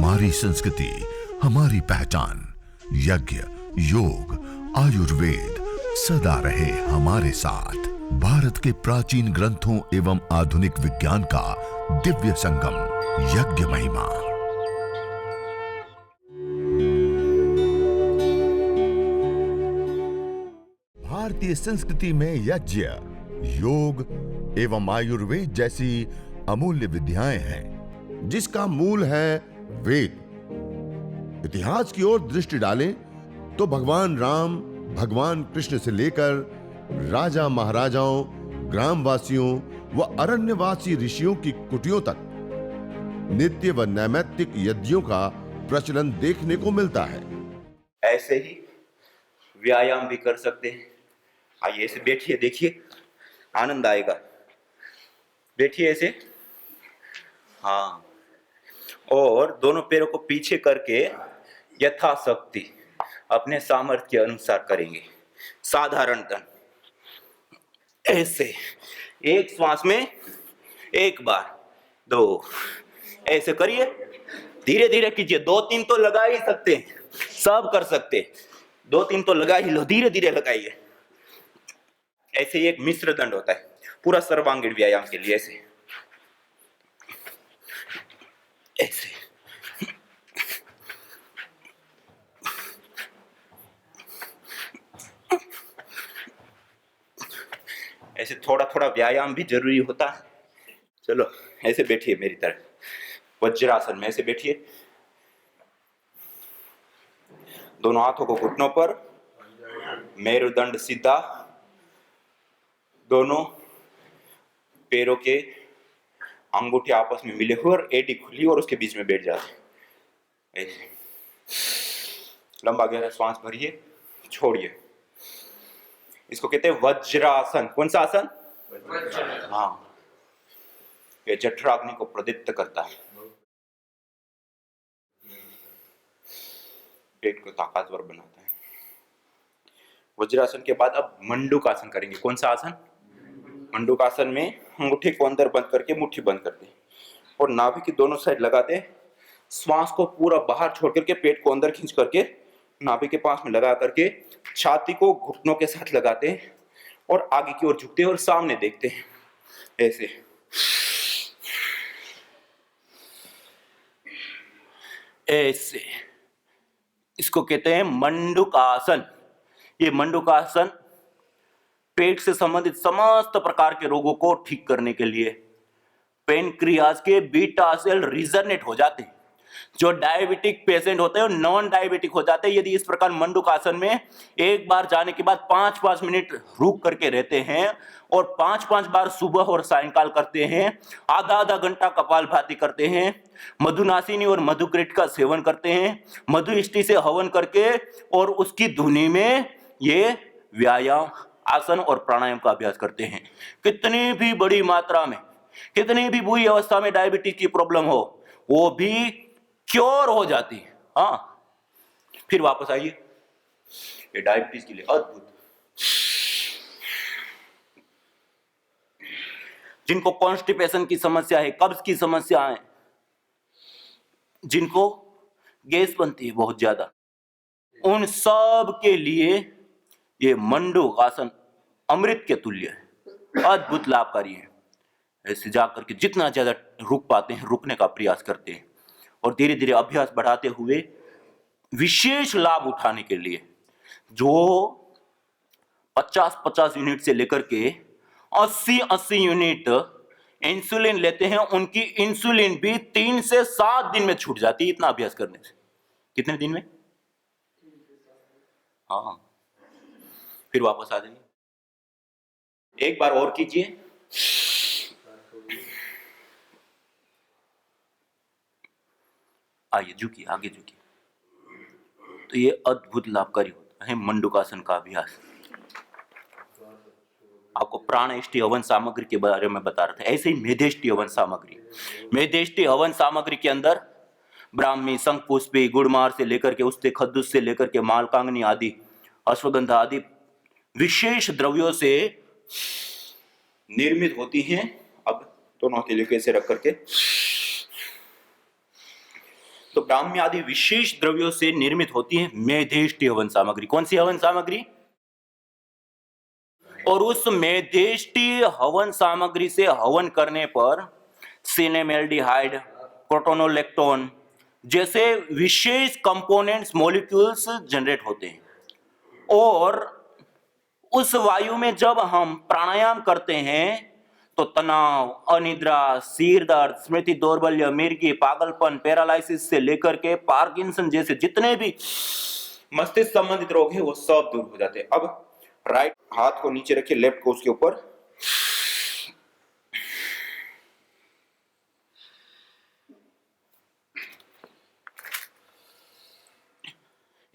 हमारी संस्कृति, हमारी पहचान। यज्ञ, योग, आयुर्वेद सदा रहे हमारे साथ। भारत के प्राचीन ग्रंथों एवं आधुनिक विज्ञान का दिव्य संगम, यज्ञ महिमा। भारतीय संस्कृति में यज्ञ, योग एवं आयुर्वेद जैसी अमूल्य विद्याएं हैं, जिसका मूल है वेद। इतिहास की ओर दृष्टि डालें तो भगवान राम, भगवान कृष्ण से लेकर राजा महाराजाओं, ग्रामवासियों व अरण्यवासी ऋषियों की कुटियों तक नित्य व नैमित्तिक यज्ञों का प्रचलन देखने को मिलता है। ऐसे ही व्यायाम भी कर सकते हैं। आइए ऐसे बैठिए, देखिए आनंद आएगा। बैठिए ऐसे, हाँ, और दोनों पैरों को पीछे करके यथाशक्ति अपने सामर्थ्य के अनुसार करेंगे। साधारण दंड, ऐसे एक श्वास में एक बार, दो, ऐसे करिए। धीरे धीरे कीजिए, 2-3 तो लगा ही सकते हैं, सब कर सकते हैं। 2-3 तो लगा ही लो, धीरे धीरे लगाइए। ऐसे ही एक मिश्र दंड होता है पूरा सर्वांगीण व्यायाम के लिए। ऐसे ऐसे ऐसे थोड़ा थोड़ा व्यायाम भी जरूरी होता है। चलो ऐसे बैठिए मेरी तरह, वज्रासन में ऐसे बैठिए। दोनों हाथों को घुटनों पर, मेरुदंड सीधा, दोनों पैरों के अंगूठे आपस में मिले हुए और एडी खुली और उसके बीच में बैठ जाते। ऐसे लंबा गहरा श्वास भरिए, छोड़िए। इसको कहते हैं वज्रासन। कौन सा आसन? हाँ, ये जठराग्नि को प्रदीप्त करता है, पेट को ताकतवर बनाता है। वज्रासन के बाद अब मंडूकासन करेंगे। कौन सा आसन? मंडूकासन में अंगूठे को अंदर बंद करके मुट्ठी बंद करते हैं और नाभि की दोनों साइड लगाते हैं। श्वास को पूरा बाहर छोड़ करके पेट को अंदर खींच करके नाभि के पास में लगा करके छाती को घुटनों के साथ लगाते हैं और आगे की ओर झुकते हैं और सामने देखते हैं। ऐसे ऐसे इसको कहते हैं मंडूकासन। ये मंडूकासन पेट से संबंधित समस्त प्रकार के रोगों को ठीक करने के लिए, पेनक्रियाज के बीटा सेल रिजनरेट हो जाते हैं। जो डायबिटिक पेशेंट होते हैं नॉन डायबिटिक हो जाते हैं यदि इस प्रकार मंडूकासन में एक बार जाने के बाद 5-5 मिनट रुक करके रहते हैं और 5-5 बार सुबह और सायंकाल करते हैं, आधा घंटा कपालभाति करते हैं, मधुनासिनी और मधुकृत का सेवन करते हैं, मधुइष्टि से हवन करके और उसकी धुनी में ये व्यायाम, आसन और प्राणायाम का अभ्यास करते हैं। कितनी भी बड़ी मात्रा में, कितनी भी बुरी अवस्था में डायबिटीज की प्रॉब्लम हो, वो भी क्योर हो जाती है। हाँ, फिर वापस आइए। ये डायबिटीज के लिए अद्भुत। जिनको कॉन्स्टिपेशन की समस्या है, कब्ज की समस्या है, जिनको गैस बनती है बहुत ज्यादा, उन सब के लिए ये मंडूकासन अमृत के तुल्य है, अद्भुत लाभकारी है। ऐसे जाकर के जितना ज्यादा रुक पाते हैं रुकने का प्रयास करते हैं और धीरे धीरे अभ्यास बढ़ाते हुए विशेष लाभ उठाने के लिए जो 50-50 यूनिट से लेकर के 80-80 यूनिट इंसुलिन लेते हैं, उनकी इंसुलिन भी 3 से 7 दिन में छूट जाती है इतना अभ्यास करने से। कितने दिन में? हाँ, फिर वापस आ जाइए। एक बार और कीजिए। आइए, झुकिए, आगे झुकिए। तो ये अद्भुत लाभकारी होता है मंडूकासन का अभ्यास। आपको प्राणेष्टि हवन सामग्री के बारे में बता रहा था। ऐसे ही मेधेष्टि हवन सामग्री, मेधेष्टि हवन सामग्री के अंदर ब्राह्मी, शंखपुष्पी, गुड़मार से लेकर के उस्ते खद्दूस से लेकर के मालकांगनी आदि, अश्वगंधा आदि विशेष द्रव्यों से निर्मित होती हैं। अब दोनों हथेलियों को ऐसे रख करके तो ब्राह्मी आदि विशेष द्रव्यों से निर्मित होती है मेधेष्टि हवन सामग्री। कौन सी हवन सामग्री? और उस मेधेष्टि हवन सामग्री से हवन करने पर सिनेमेल्डिहाइड, प्रोटोनोलेक्टोन जैसे विशेष कंपोनेंट्स मॉलिक्यूल्स जनरेट होते हैं। और उस वायु में जब हम प्राणायाम करते हैं तो तनाव, अनिद्रा, सिर दर्द, स्मृति दौर्बल्य, मिर्गी, पागलपन, पैरालिसिस से लेकर के पार्किंसन जैसे जितने भी मस्तिष्क संबंधित रोग हैं वो सब दूर हो जाते हैं। अब राइट हाथ को नीचे रखिए, लेफ्ट को उसके ऊपर।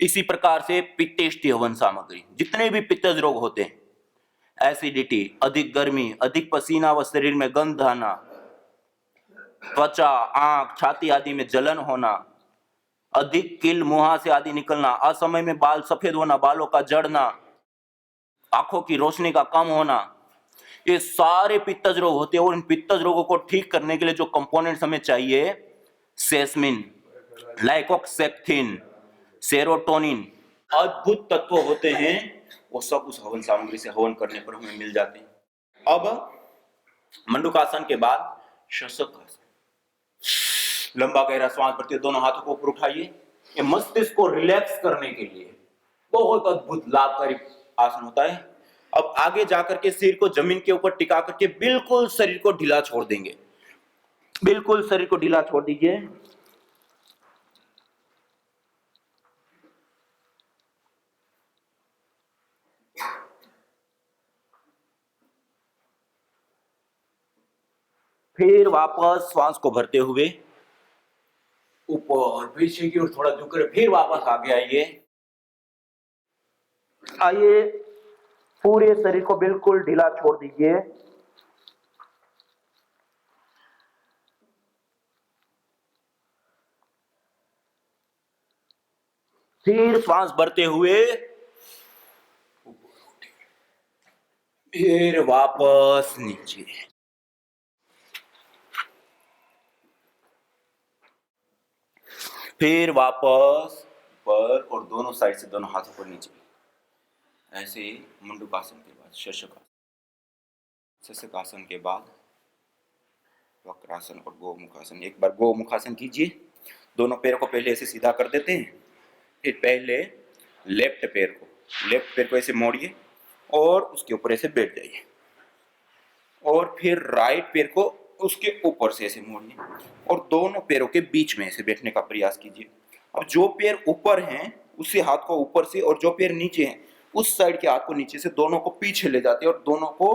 इसी प्रकार से पित्तेष्टि हवन सामग्री, जितने भी पित्तज रोग होते हैं, एसिडिटी, अधिक गर्मी, अधिक पसीना व शरीर में गंध आना, त्वचा, आंख, छाती आदि में जलन होना, अधिक किल, मुहासे आदि निकलना, असमय में बाल सफेद होना, बालों का झड़ना, आंखों की रोशनी का कम होना, ये सारे पित्तज रोग होते हैं। और इन पित्तज रोगों को ठीक करने के लिए जो कंपोनेंट्स हमें चाहिए, सेस्मिन, लाइकोक्सेप्थिन, सेरोटोनिन, अद्भुत तत्व होते हैं, वो सब उस हवन सामग्री से हवन करने पर हमें मिल जाते हैं। अब मंडूकासन के बाद शशक आसन। लंबा गहरा श्वास भरते हुए दोनों हाथों को ऊपर उठाइए। ये मस्तिष्क को रिलैक्स करने के लिए बहुत अद्भुत लाभकारी आसन होता है। अब आगे जाकर के सिर को जमीन के ऊपर टिका करके बिल्कुल शरीर को ढीला छोड़ देंगे। बिल्कुल शरीर को ढीला छोड़ दीजिए। फिर वापस श्वास को भरते हुए ऊपर पीछे की ओर थोड़ा झुक कर फिर वापस आगे आइए। आइए, पूरे शरीर को बिल्कुल ढीला छोड़ दीजिए। फिर श्वास भरते हुए फिर वापस नीचे। फिर वापस ऊपर और दोनों साइड से दोनों हाथों पर नीचे। ऐसे मंडूकासन के बाद शशकासन, शशकासन के बाद वक्रासन और गोमुखासन। एक बार गोमुखासन कीजिए। दोनों पैरों को पहले ऐसे सीधा कर देते हैं। फिर पहले लेफ्ट पैर को ऐसे मोड़िए और उसके ऊपर ऐसे बैठ जाइए। और फिर राइट पैर को उसके ऊपर से ऐसे मोड़िए और दोनों पैरों के बीच में ऐसे बैठने का प्रयास कीजिए। अब जो पैर ऊपर हैं उसी हाथ को ऊपर से, और जो पैर नीचे हैं उस साइड के हाथ को नीचे से, दोनों को पीछे ले जाते हैं और दोनों को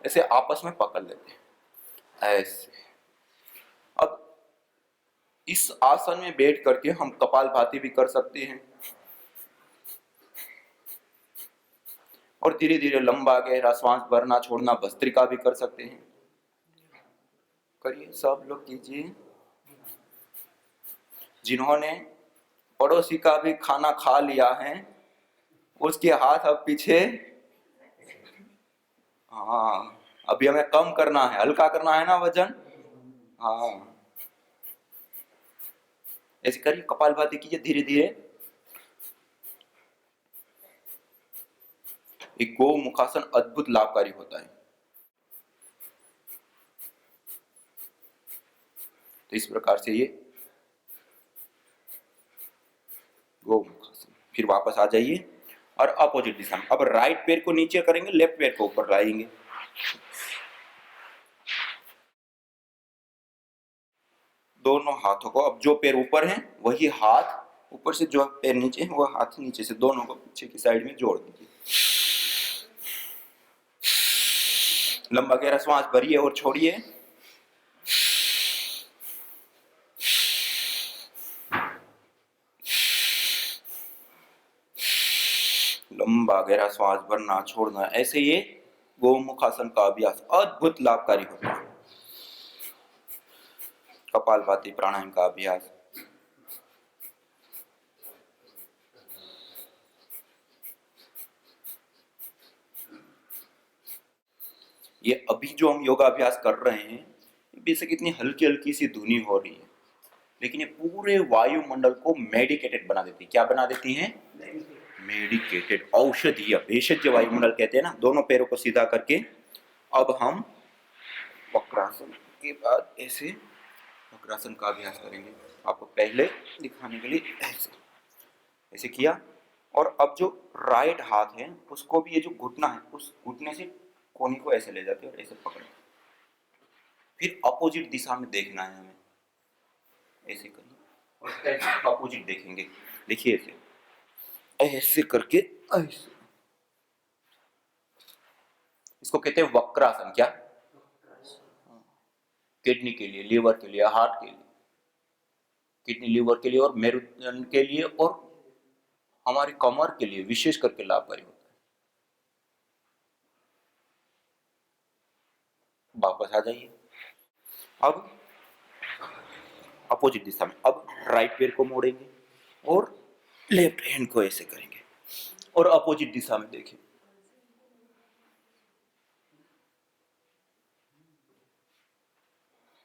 ऐसे आपस में पकड़ लेते हैं ऐसे। अब इस आसन में बैठ करके हम कपालभाति भी कर सकते हैं और धीरे धीरे लंबा गहरा श्वास भरना छोड़ना भस्त्रिका भी कर सकते हैं। करिए, सब लोग कीजिए। जिन्होंने पड़ोसी का भी खाना खा लिया है उसके हाथ अब पीछे। हाँ, अभी हमें कम करना है, हल्का करना है ना वजन। हाँ, ऐसे करिए, कपालभाति कीजिए धीरे धीरे। एक गोमुखासन अद्भुत लाभकारी होता है। तो इस प्रकार से ये गोमुखासन। फिर वापस आ जाइए और अपोजिट दिशा में। अब राइट पैर को नीचे करेंगे, लेफ्ट पैर को ऊपर लाएंगे। दोनों हाथों को, अब जो पैर ऊपर है वही हाथ ऊपर से, जो पैर नीचे है वो हाथ नीचे से, दोनों को पीछे की साइड में जोड़ दीजिए। लंबा गहरा श्वास भरिए और छोड़िए। लंबा गहरा श्वास भरना छोड़ना, ऐसे ये गोमुखासन का अभ्यास अद्भुत लाभकारी होता है। कपालभाति प्राणायाम का अभ्यास। ये अभी जो हम योगाभ्यास कर रहे हैं, बेशक इतनी हल्की हल्की सी धुनी हो रही है, लेकिन ये पूरे वायुमंडल को मेडिकेटेड बना देती है। क्या बना देती हैं? मेडिकेटेड, औषधीय, भेषज वायुमंडल कहते हैं ना। दोनों पैरों को सीधा करके अब हम वक्रासन के बाद ऐसे वक्रासन का अभ्यास करेंगे। आपको पहले दिखाने के लिए ऐसे ऐसे किया, और अब जो राइट हाथ है उसको भी ये जो घुटना है उस घुटने से कोहनी को ऐसे ले जाते हैं और ऐसे पकड़े, फिर अपोजिट दिशा में देखना है हमें। ऐसे करिए और ऐसे अपोजिट देखेंगे। देखिए ऐसे ऐसे करके ऐसे, इसको कहते हैं वक्रासन। क्या? किडनी के लिए, लीवर के लिए, हार्ट के लिए, किडनी लीवर के लिए और मेरुदंड के लिए और हमारी कमर के लिए विशेष करके लाभकारी होता है। वापस आ जाइए। अब अपोजिट दिशा में, अब राइट पैर को मोड़ेंगे और लेफ्ट हैंड को ऐसे करेंगे और अपोजिट दिशा में देखिए।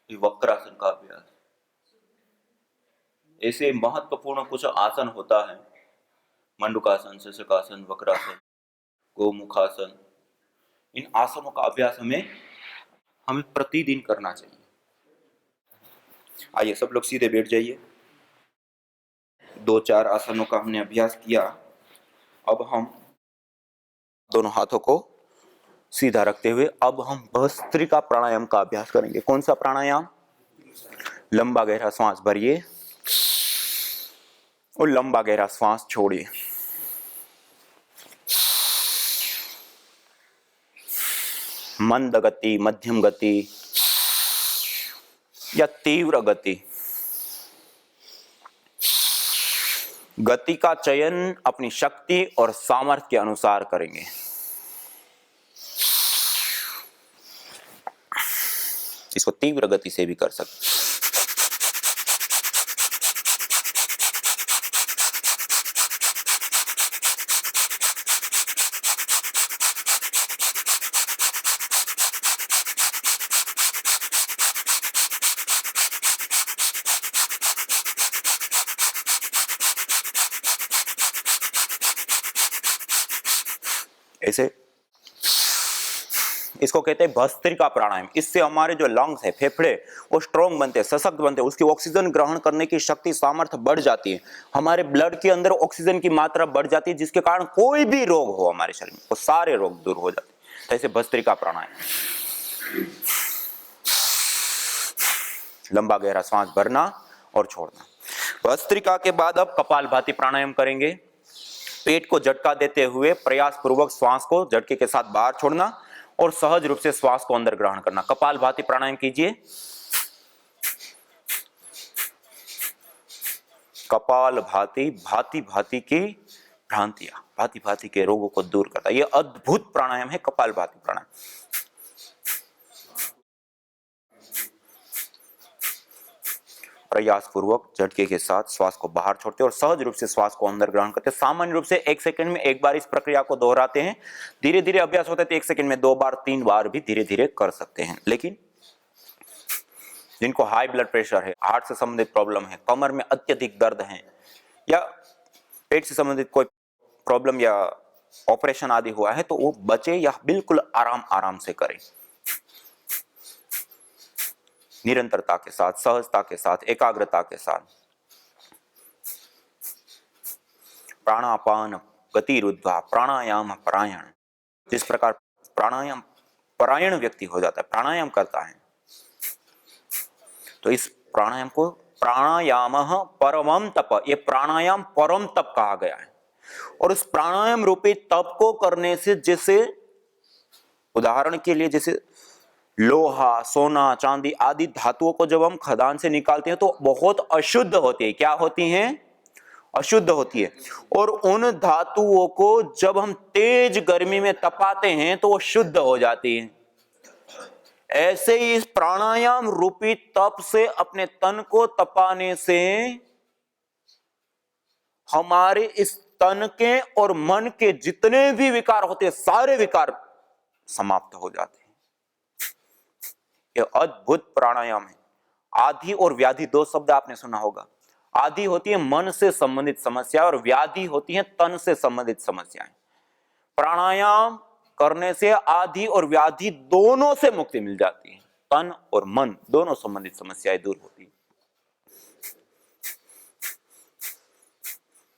ये वक्रासन का अभ्यास। ऐसे महत्वपूर्ण कुछ आसन होता है, मंडूकासन, शशकासन, वक्रासन, गोमुखासन। इन आसनों का अभ्यास हमें प्रतिदिन करना चाहिए। आइए सब लोग सीधे बैठ जाइए। 2-4 आसनों का हमने अभ्यास किया। अब हम दोनों हाथों को सीधा रखते हुए अब हम भस्त्रिका प्राणायाम का अभ्यास करेंगे। कौन सा प्राणायाम? लंबा गहरा श्वास भरिए और लंबा गहरा श्वास छोड़िए। मंद गति, मध्यम गति या तीव्र गति, गति का चयन अपनी शक्ति और सामर्थ्य के अनुसार करेंगे। इसको तीव्र गति से भी कर सकते। ऐसे इसको कहते हैं भस्त्रिका प्राणायाम। इससे हमारे जो लंग्स है, फेफड़े, वो स्ट्रॉन्ग बनते हैं, सशक्त बनते हैं, उसकी ऑक्सीजन ग्रहण करने की शक्ति, सामर्थ्य बढ़ जाती है, हमारे ब्लड के अंदर ऑक्सीजन की मात्रा बढ़ जाती है, जिसके कारण कोई भी रोग हो हमारे शरीर में वो सारे रोग दूर हो जाते हैं। तो ऐसे भस्त्रिका प्राणायाम, लंबा गहरा सांस भरना और छोड़ना। भस्त्रिका के बाद अब कपालभाति प्राणायाम करेंगे। पेट को झटका देते हुए प्रयास पूर्वक श्वास को झटके के साथ बाहर छोड़ना और सहज रूप से श्वास को अंदर ग्रहण करना। कपालभाति प्राणायाम कीजिए। कपालभाति भांति भांति की भ्रांतियां, भांति भांति के रोगों को दूर करता है। यह अद्भुत प्राणायाम है कपालभाति प्राणायाम। प्रयास पूर्वक झटके के साथ श्वास को बाहर छोड़ते और सहज रूप से श्वास को अंदर ग्रहण करते। सामान्य रूप से 1 सेकंड में एक बार इस प्रक्रिया को दोहराते हैं। धीरे धीरे अभ्यास होता है तो 1 सेकंड में 2 बार 3 बार भी धीरे धीरे कर सकते हैं। लेकिन जिनको हाई ब्लड प्रेशर है, हार्ट से संबंधित प्रॉब्लम है, कमर में अत्यधिक दर्द है या पेट से संबंधित कोई प्रॉब्लम या ऑपरेशन आदि हुआ है तो वो बचे या बिल्कुल आराम आराम से करें। निरंतरता के साथ, सहजता के साथ, एकाग्रता के साथ। प्राणापान गतिरुद्धा प्राणायाम परायण। जिस प्रकार प्राणायाम परायण व्यक्ति हो जाता है, प्राणायाम करता है, तो इस प्राणायाम को प्राणायाम परमम तप, ये प्राणायाम परम तप कहा गया है। और उस प्राणायाम रूपी तप को करने से, जैसे उदाहरण के लिए जैसे लोहा, सोना, चांदी आदि धातुओं को जब हम खदान से निकालते हैं तो बहुत अशुद्ध होती है। क्या होती हैं? अशुद्ध होती है। और उन धातुओं को जब हम तेज गर्मी में तपाते हैं तो वो शुद्ध हो जाती है। ऐसे ही इस प्राणायाम रूपी तप से अपने तन को तपाने से हमारे इस तन के और मन के जितने भी विकार होते हैं सारे विकार समाप्त हो जाते हैं। यह अद्भुत प्राणायाम है। आदि और व्याधि दो शब्द आपने सुना होगा। आदि होती है मन से संबंधित समस्या और व्याधि होती है तन से संबंधित समस्याएं। प्राणायाम करने से आदि और व्याधि दोनों से मुक्ति मिल जाती है, तन और मन दोनों संबंधित समस्याएं दूर होती है।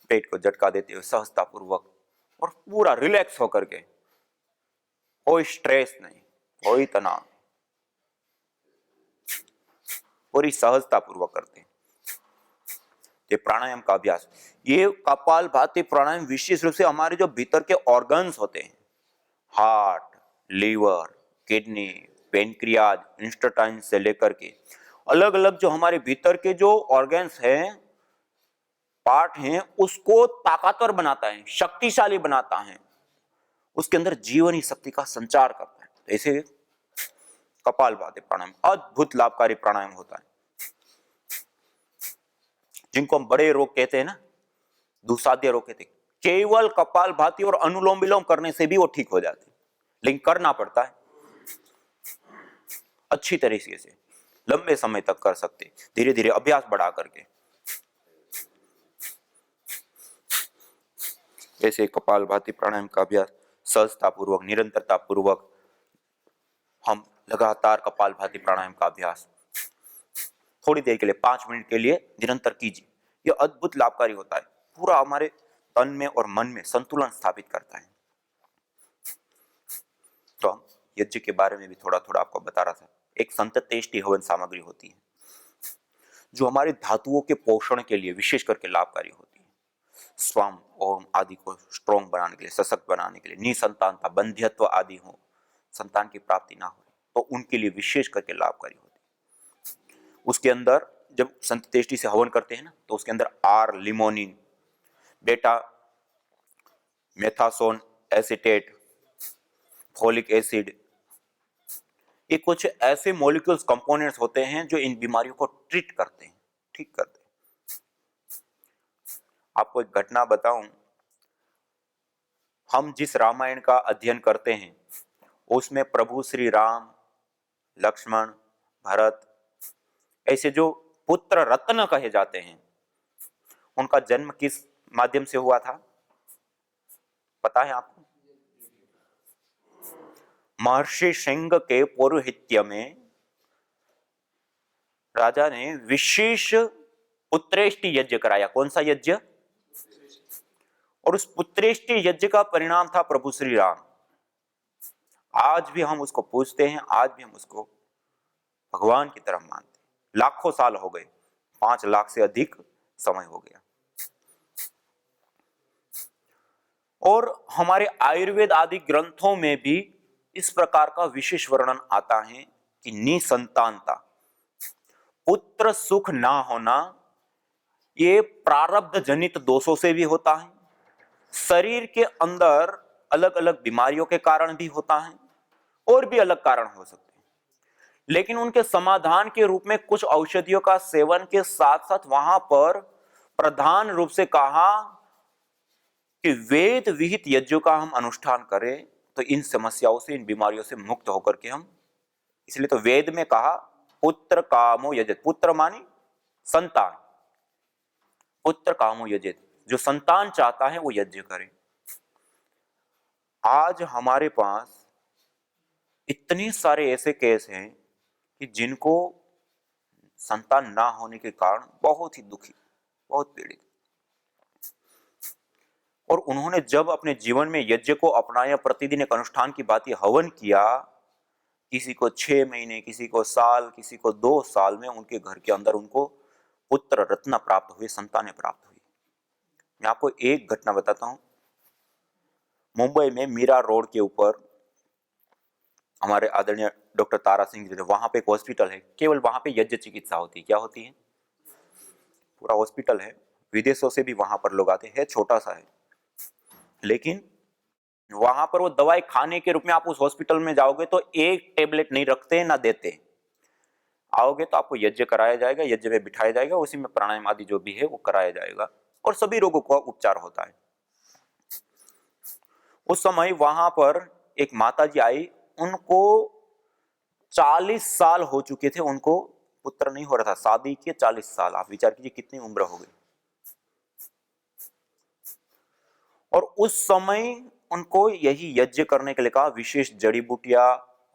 पेट को झटका देते हुए सहजता पूर्वक और पूरा रिलैक्स होकर के, कोई स्ट्रेस नहीं, कोई तनाव, पूरी सहजता पूर्वक करते हैं। ये प्राणायाम का अभ्यास, ये कपालभाति प्राणायाम विशेष रूप से हमारे जो भीतर के ऑर्गन्स होते हैं, हार्ट, लीवर, किडनी, पेनक्रियाज, इंस्टेटाइन से लेकर के अलग अलग जो हमारे भीतर के जो ऑर्गन्स हैं, पार्ट हैं, उसको ताकतवर बनाता है, शक्तिशाली बनाता है, उसके अंदर जीवनी शक्ति का संचार करता है। तो ऐसे कपालभाति प्राणायाम अद्भुत लाभकारी प्राणायाम होता है। जिनको हम बड़े रोग कहते हैं ना, दुस्साध्य रोग कहते हैं, केवल कपालभाति और अनुलोम विलोम करने से भी वो ठीक हो जाते हैं, लेकिन करना पड़ता है अच्छी तरीके से, लंबे समय तक कर सकते, धीरे धीरे अभ्यास बढ़ा करके। जैसे कपालभाति प्राणायाम का अभ्यास सहजता पूर्वक, निरंतरता पूर्वक हम लगातार कपालभाति प्राणायाम का अभ्यास थोड़ी देर के लिए 5 मिनट के लिए निरंतर कीजिए। यह अद्भुत लाभकारी होता है, पूरा हमारे तन में और मन में संतुलन स्थापित करता है। तो हम यज्ञ के बारे में भी थोड़ा थोड़ा आपको बता रहा था। एक संततेष्टि हवन सामग्री होती है जो हमारे धातुओं के पोषण के लिए विशेष करके लाभकारी होती है। स्वाम ओम आदि को स्ट्रॉन्ग बनाने के लिए, सशक्त बनाने के लिए, निसंतानता, बंध्यत्व आदि हो, संतान की प्राप्ति ना हो, तो उनके लिए विशेष करके लाभकारी होती है। उसके अंदर जब संततेष्टि से हवन करते हैं ना, तो उसके अंदर आर लिमोनिन, बेटा मेथासोन एसिटेट, फोलिक एसिड, ये कुछ ऐसे मॉलिक्यूल्स, कंपोनेंट्स होते हैं जो इन बीमारियों को ट्रीट करते हैं, ठीक करते हैं। आपको एक घटना बताऊं, हम जिस रामायण का अध्ययन करते हैं उसमें प्रभु श्री राम, लक्ष्मण, भरत, ऐसे जो पुत्र रत्न कहे जाते हैं, उनका जन्म किस माध्यम से हुआ था पता है आपको? महर्षि सिंह के पौरोहित्य में राजा ने विशेष पुत्रेष्टि यज्ञ कराया। कौन सा यज्ञ? और उस पुत्रेष्टि यज्ञ का परिणाम था प्रभु श्री राम। आज भी हम उसको पूजते हैं, आज भी हम उसको भगवान की तरह मानते हैं। लाखों साल हो गए, 5 लाख से अधिक समय हो गया। और हमारे आयुर्वेद आदि ग्रंथों में भी इस प्रकार का विशेष वर्णन आता है कि निसंतानता, पुत्र सुख ना होना, ये प्रारब्ध जनित दोषों से भी होता है, शरीर के अंदर अलग अलग बीमारियों के कारण भी होता है, और भी अलग कारण हो सकते हैं। लेकिन उनके समाधान के रूप में कुछ औषधियों का सेवन के साथ साथ वहां पर प्रधान रूप से कहा कि वेद विहित यज्ञों का हम अनुष्ठान करें तो इन समस्याओं से, इन बीमारियों से मुक्त होकर के हम, इसलिए तो वेद में कहा पुत्र कामो यजेत, पुत्र मानी संतान, पुत्र कामो यजेत, जो संतान चाहता है वो यज्ञ करे। आज हमारे पास इतने सारे ऐसे केस हैं कि जिनको संतान ना होने के कारण बहुत ही दुखी, बहुत पीड़ित, और उन्होंने जब अपने जीवन में यज्ञ को अपनाया, प्रतिदिन एक अनुष्ठान की भांति हवन किया, किसी को 6 महीने, किसी को साल, किसी को 2 साल में उनके घर के अंदर उनको पुत्र रत्न प्राप्त हुए, संतानें प्राप्त हुई। मैं आपको एक घटना बताता हूं। मुंबई में मीरा रोड के ऊपर हमारे आदरणीय डॉक्टर तारा सिंह जी, वहां पे एक हॉस्पिटल है, केवल वहां पे यज्ञ चिकित्सा होती है। क्या होती है? पूरा हॉस्पिटल है, विदेशों से भी वहां पर लोग आते हैं, छोटा सा है, लेकिन वहां पर वो दवाई खाने के रूप में आप उस हॉस्पिटल में जाओगे तो एक टेबलेट नहीं रखते ना देते। आओगे तो आपको यज्ञ कराया जाएगा, यज्ञ में बिठाया जाएगा, उसी में प्राणायाम आदि जो भी है वो कराया जाएगा और सभी रोगों का उपचार होता है। उस समय वहां पर एक माता जी आई, उनको 40 साल हो चुके थे उनको पुत्र नहीं हो रहा था, शादी के 40 साल, आप विचार कीजिए कितनी उम्र हो गई। और उस समय उनको यही यज्ञ करने के लिए कहा, विशेष जड़ी बूटियां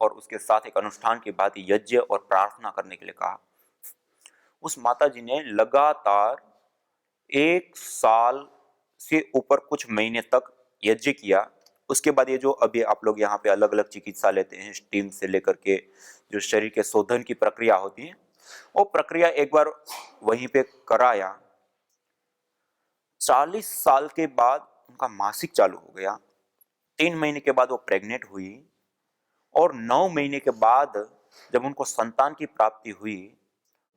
और उसके साथ एक अनुष्ठान की बात, यज्ञ और प्रार्थना करने के लिए कहा। उस माता जी ने लगातार 1 साल से ऊपर कुछ महीने तक यज्ञ किया। उसके बाद ये जो अभी आप लोग यहाँ पे अलग अलग चिकित्सा लेते हैं, स्टीम से लेकर के जो शरीर के शोधन की प्रक्रिया होती है, वो प्रक्रिया एक बार वहीं पे कराया। 40 साल के बाद उनका मासिक चालू हो गया। 3 महीने के बाद वो प्रेग्नेंट हुई और 9 महीने के बाद जब उनको संतान की प्राप्ति हुई,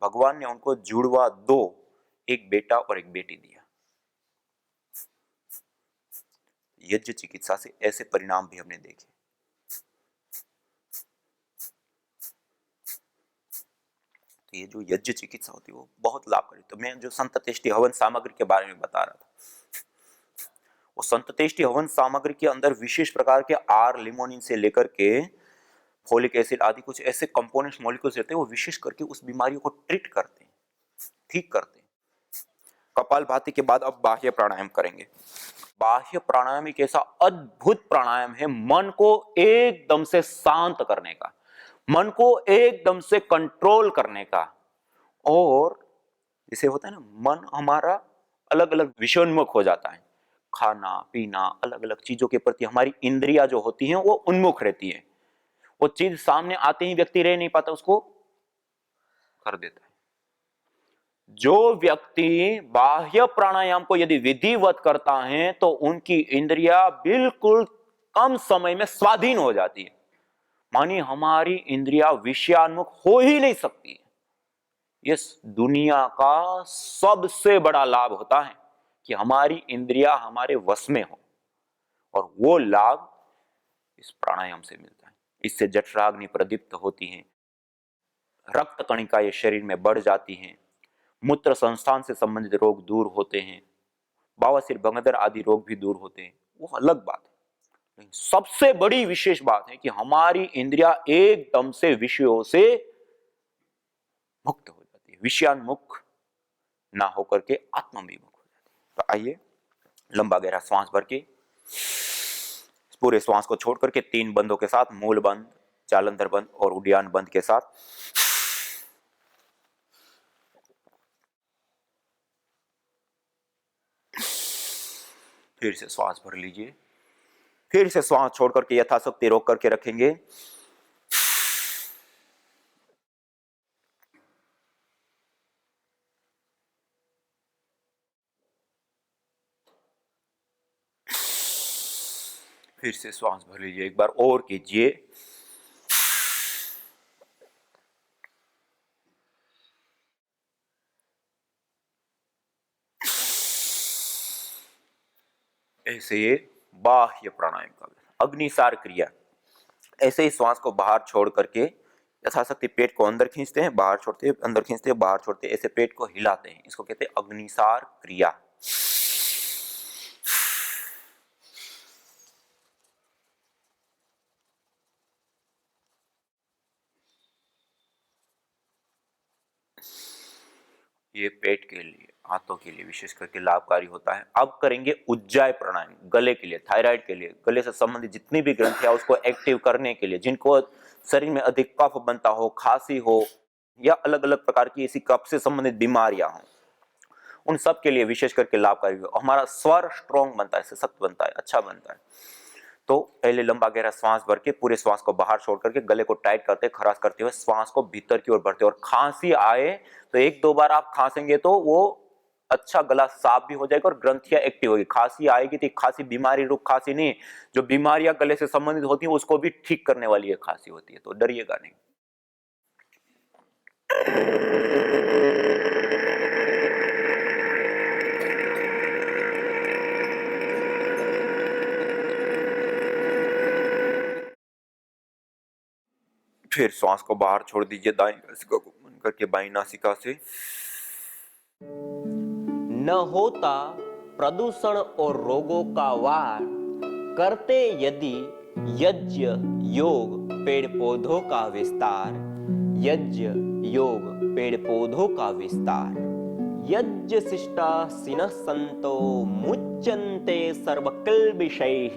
भगवान ने उनको जुड़वा 2, एक बेटा और एक बेटी दिया। यज्ञ चिकित्सा से ऐसे परिणाम भी हमने देखे। तो ये जो यज्ञ चिकित्सा होती है वो बहुत लाभकारी। तो मैं जो संततेष्टि हवन सामग्री के बारे में बता रहा था, वो संततेष्टि हवन सामग्री के अंदर विशेष प्रकार के आर लिमोनिन से लेकर के फोलिक एसिड आदि कुछ ऐसे कंपोनेंट्स मॉलिक्यूल्स रहते हैं, वो विशेष करके उस बीमारियों को ट्रीट करते हैं, ठीक करते हैं। कपालभाति के बाद अब बाह्य प्राणायाम करेंगे। बाह्य प्राणायाम एक ऐसा अद्भुत प्राणायाम है, मन को एकदम से शांत करने का, मन को एकदम से कंट्रोल करने का। और जैसे होता है ना, मन हमारा अलग अलग विषयोन्मुख हो जाता है, खाना पीना अलग अलग चीजों के प्रति हमारी इंद्रियां जो होती हैं वो उन्मुख रहती है। वो चीज सामने आते ही व्यक्ति रह नहीं पाता, उसको कर देता है। जो व्यक्ति बाह्य प्राणायाम को यदि विधिवत करता है तो उनकी इंद्रियां बिल्कुल कम समय में स्वाधीन हो जाती है। मानी हमारी इंद्रियां विषयान्मुख हो ही नहीं सकती। इस दुनिया का सबसे बड़ा लाभ होता है कि हमारी इंद्रियां हमारे वश में हो, और वो लाभ इस प्राणायाम से मिलता है। इससे जठराग्नि प्रदीप्त होती है, रक्त कणिकाएं शरीर में बढ़ जाती हैं, मूत्र संस्थान से संबंधित रोग दूर होते हैं, बवासीर भंगदर आदि रोग भी दूर होते हैं, वो अलग बात है। लेकिन सबसे बड़ी विशेष बात है कि हमारी इंद्रियां एकदम से विषयों से मुक्त हो जाती है, विषयान्मुख ना होकर के आत्मविमुख हो जाती है। तो आइए लंबा गहरा श्वास भर के पूरे श्वास को छोड़ करके 3 बंदों के साथ, मूल बंद, जालंधर बंद और उड्डयन बंद के साथ फिर से श्वास भर लीजिए। फिर से श्वास छोड़ करके यथाशक्ति रोक करके रखेंगे। फिर से श्वास भर लीजिए, एक बार और कीजिए। ऐसे ये बाह्य प्राणायाम का अग्निसार क्रिया। ऐसे ही श्वास को बाहर छोड़ करके यथाशक्ति पेट को अंदर खींचते हैं, बाहर छोड़ते हैं, अंदर खींचते हैं, बाहर छोड़ते हैं, ऐसे पेट को हिलाते हैं। इसको कहते हैं अग्निसार क्रिया। ये पेट के लिए, हाथों के लिए विशेष करके लाभकारी होता है। अब करेंगे उज्जाय प्राणायाम, गले के लिए, थायराइड के लिए, गले से संबंधित जितनी भी ग्रंथियां उसको एक्टिव करने के लिए, जिनको शरीर में अधिक कफ बनता हो, खांसी हो या अलग अलग प्रकार की ऐसी कफ से संबंधित बीमारियां हो, उन सब के लिए विशेष करके लाभकारी हो। हमारा स्वर स्ट्रॉन्ग बनता है, सशक्त बनता है, अच्छा बनता है। तो पहले लंबा गहरा श्वास भर के पूरे श्वास को बाहर छोड़ करके गले को टाइट करते, खराश करते हुए श्वास को भीतर की ओर भरते, और खांसी आए तो 1-2 बार आप खांसेंगे तो वो अच्छा गला साफ भी हो जाएगा और ग्रंथियां एक्टिव होगी। खांसी आएगी तो खांसी बीमारी रूप खांसी नहीं, जो बीमारियां गले से संबंधित होती है उसको भी ठीक करने वाली है खांसी होती है, तो डरिएगा नहीं। फिर श्वास को बाहर छोड़ दीजिए, दाईं नासिका को बंद करके बाईं नासिका से। न होता प्रदूषण और रोगों का वार, करते यदि यज्ञ योग पेड़ पौधों का विस्तार। यज्ञ योग पेड़ पौधों का विस्तार। यज्ञ शिष्टा सिनः संतो मुच्यन्ते सर्वकिल्बिषैः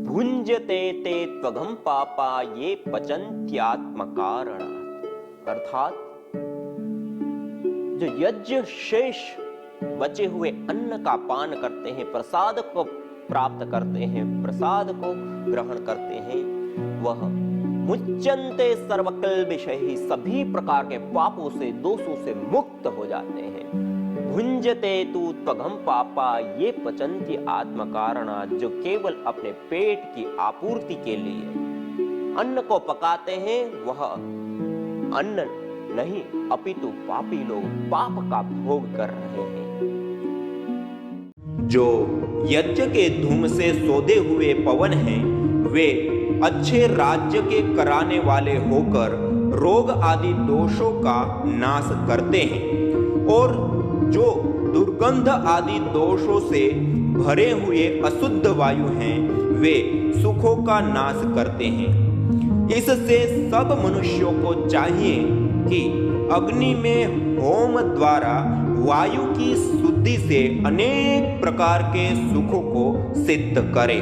भुञ्जते ते त्वघं पापा ये पचन्त्यात्मकारणात्। अर्थात जो यज्ञ शेष बचे हुए अन्न का पान करते हैं, प्रसाद को प्राप्त करते हैं, प्रसाद को ग्रहण करते हैं, वह मुच्यन्ते सर्वकिल्बिषैः सभी प्रकार के पापों से, दोषों से मुक्त हो जाते हैं। भुञ्जते तु त्वघं पापा ये पचन्ति आत्मकारणात्, जो केवल अपने पेट की आपूर्ति के लिए अन्न को पकाते हैं, वह अन्न नहीं अपितु पापी लोग पाप का भोग कर रहे हैं। जो यज्ञ के धूम से सौदे हुए पवन हैं, वे अच्छे राज्य के कराने वाले होकर रोग आदि दोषों का नाश करते हैं, और जो दुर्गंध आदि दोषों से भरे हुए अशुद्ध वायु हैं, वे सुखों का नाश करते हैं। इससे सब मनुष्यों को चाहिए कि अग्नि में होम द्वारा वायु की शुद्धि से अनेक प्रकार के सुखों को सिद्ध करें।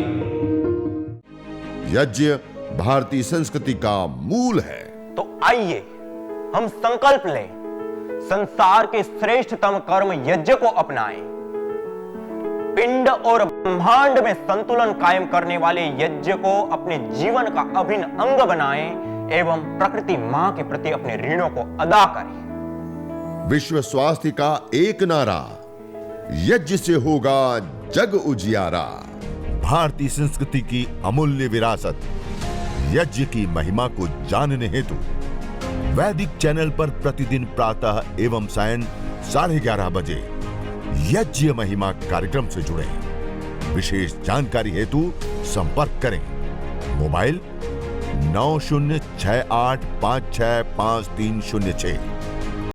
यज्ञ भारतीय संस्कृति का मूल है। तो आइए हम संकल्प लें, संसार के श्रेष्ठतम कर्म यज्ञ को अपनाएं। पिंड और ब्रह्मांड में संतुलन कायम करने वाले यज्ञ को अपने जीवन का अभिन्न अंग बनाएं एवं प्रकृति मां के प्रति अपने ऋणों को अदा करें। विश्व स्वास्थ्य का एक नारा, यज्ञ से होगा जग उजियारा। भारतीय संस्कृति की अमूल्य विरासत यज्ञ की महिमा को जानने हेतु वैदिक चैनल पर प्रतिदिन प्रातः एवं सायं 11:30 बजे यज्ञ महिमा कार्यक्रम से जुड़े। विशेष जानकारी हेतु संपर्क करें। मोबाइल 9068565306।